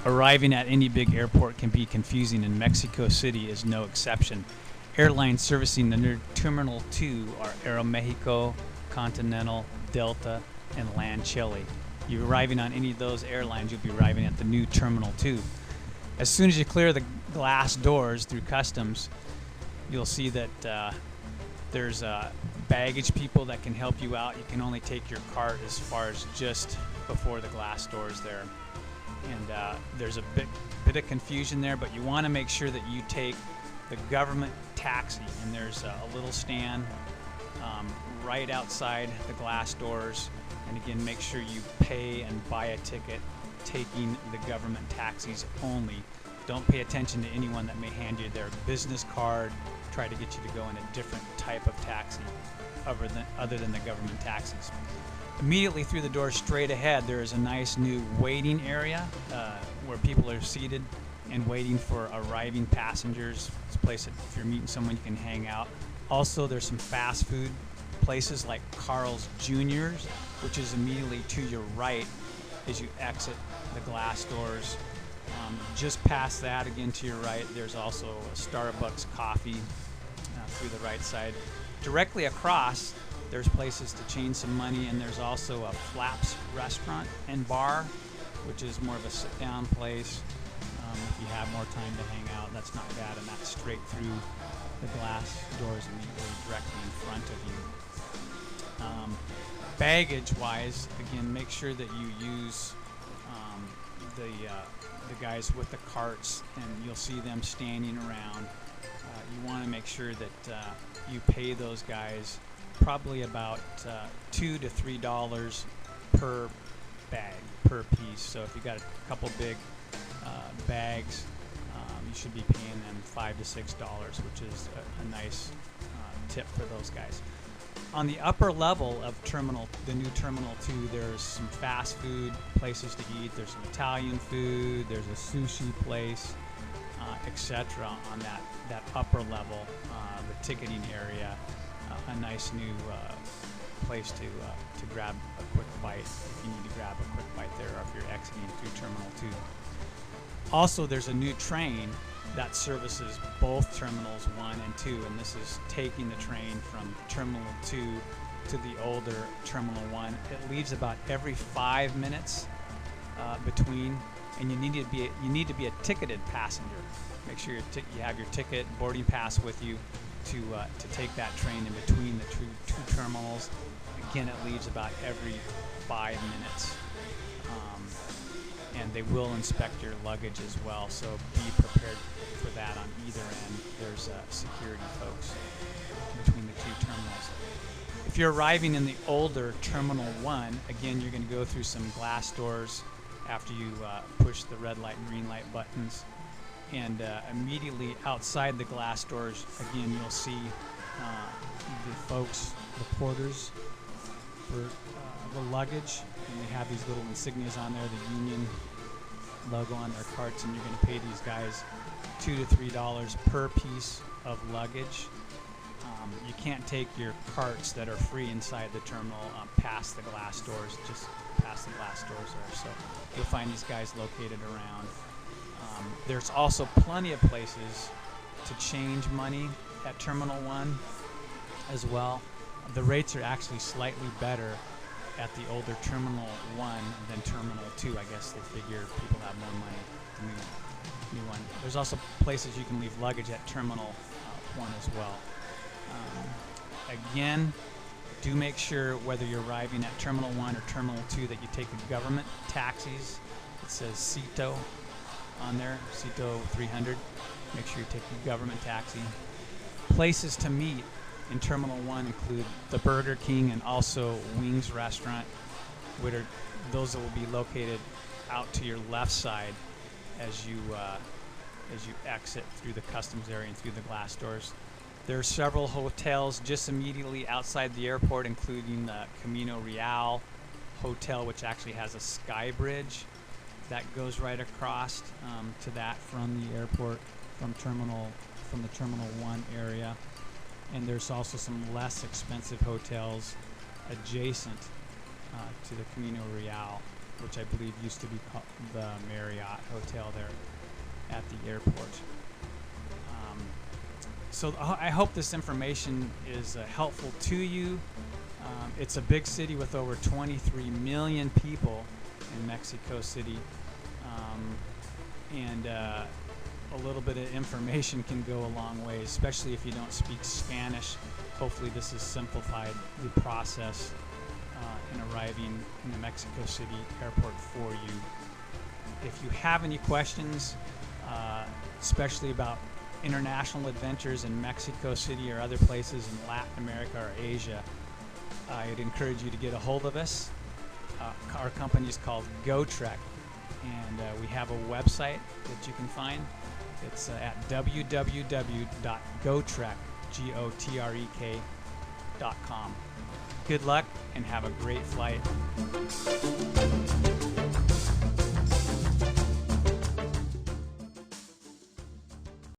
Arriving at any big airport can be confusing, and Mexico City is no exception. Airlines servicing the new Terminal 2 are Aeromexico, Continental, Delta, and LAN Chile. You're arriving on any of those airlines, you'll be arriving at the new Terminal 2. As soon as you clear the glass doors through customs, you'll see that there's baggage people that can help you out. You can only take your cart as far as just before the glass doors there. And there's a bit of confusion there, but you want to make sure that you take the government taxi, and there's a little stand right outside the glass doors. And again, make sure you pay and buy a ticket taking the government taxis only. Don't pay attention to anyone that may hand you their business card, try to get you to go in a different type of taxi other than the government taxis. Immediately through the door straight ahead, there is a nice new waiting area where people are seated and waiting for arriving passengers. It's a place that if you're meeting someone, you can hang out. Also, there's some fast food places like Carl's Jr.'s, which is immediately to your right as you exit the glass doors. Just past that, again to your right, there's also a Starbucks coffee through the right side. Directly across, there's places to change some money, and there's also a Flaps restaurant and bar, which is more of a sit-down place. If you have more time to hang out, that's not bad, and that's straight through the glass doors immediately directly in front of you. Baggage-wise, again, make sure that you use the guys with the carts, and you'll see them standing around. You want to make sure that you pay those guys probably about $2 to $3 per bag, per piece. So if you got a couple big bags, you should be paying them $5 to $6, which is a nice tip for those guys. On the upper level of the new Terminal 2, there's some fast food places to eat. There's some Italian food. There's a sushi place, etc. On that upper level, the ticketing area, a nice new place to grab a quick bite if you need to grab a quick bite there, or if you're exiting through Terminal 2. Also, there's a new train that services both Terminals 1 and 2, and this is taking the train from Terminal 2 to the older Terminal 1. It leaves about every 5 minutes between, and you need to be a ticketed passenger. Make sure you have your ticket, boarding pass with you to take that train in between the two terminals. Again, it leaves about every 5 minutes. And they will inspect your luggage as well, so be prepared for that on either end. There's security folks between the two terminals. If you're arriving in the older Terminal 1, again, you're going to go through some glass doors after you push the red light and green light buttons. And immediately outside the glass doors, again, you'll see the folks, the porters for the luggage, and they have these little insignias on there, the Union logo on their carts, and you're going to pay these guys $2 to $3 per piece of luggage. You can't take your carts that are free inside the terminal past the glass doors, just past the glass doors there. So you'll find these guys located around. There's also plenty of places to change money at Terminal 1 as well. The rates are actually slightly better at the older Terminal 1 than Terminal 2. I guess they figure people have more money than the new one. There's also places you can leave luggage at Terminal 1 as well. Again, do make sure whether you're arriving at Terminal 1 or Terminal 2 that you take the government taxis. It says Cito on there, Cito 300. Make sure you take the government taxi. Places to meet in Terminal 1 include the Burger King and also Wings Restaurant, those will be located out to your left side as you exit through the customs area and through the glass doors. There are several hotels just immediately outside the airport, including the Camino Real Hotel, which actually has a sky bridge that goes right across to that from the airport, from the Terminal 1 area. And there's also some less expensive hotels adjacent to the Camino Real which I believe used to be called the Marriott Hotel there at the airport. So I hope this information is helpful to you. It's a big city with over 23 million people in Mexico City, and a little bit of information can go a long way, especially if you don't speak Spanish. Hopefully this has simplified the process in arriving in the Mexico City airport for you. If you have any questions, especially about international adventures in Mexico City or other places in Latin America or Asia, I'd encourage you to get a hold of us. Our company is called GoTrek, and we have a website that you can find. It's at www.gotrek.com. Good luck and have a great flight.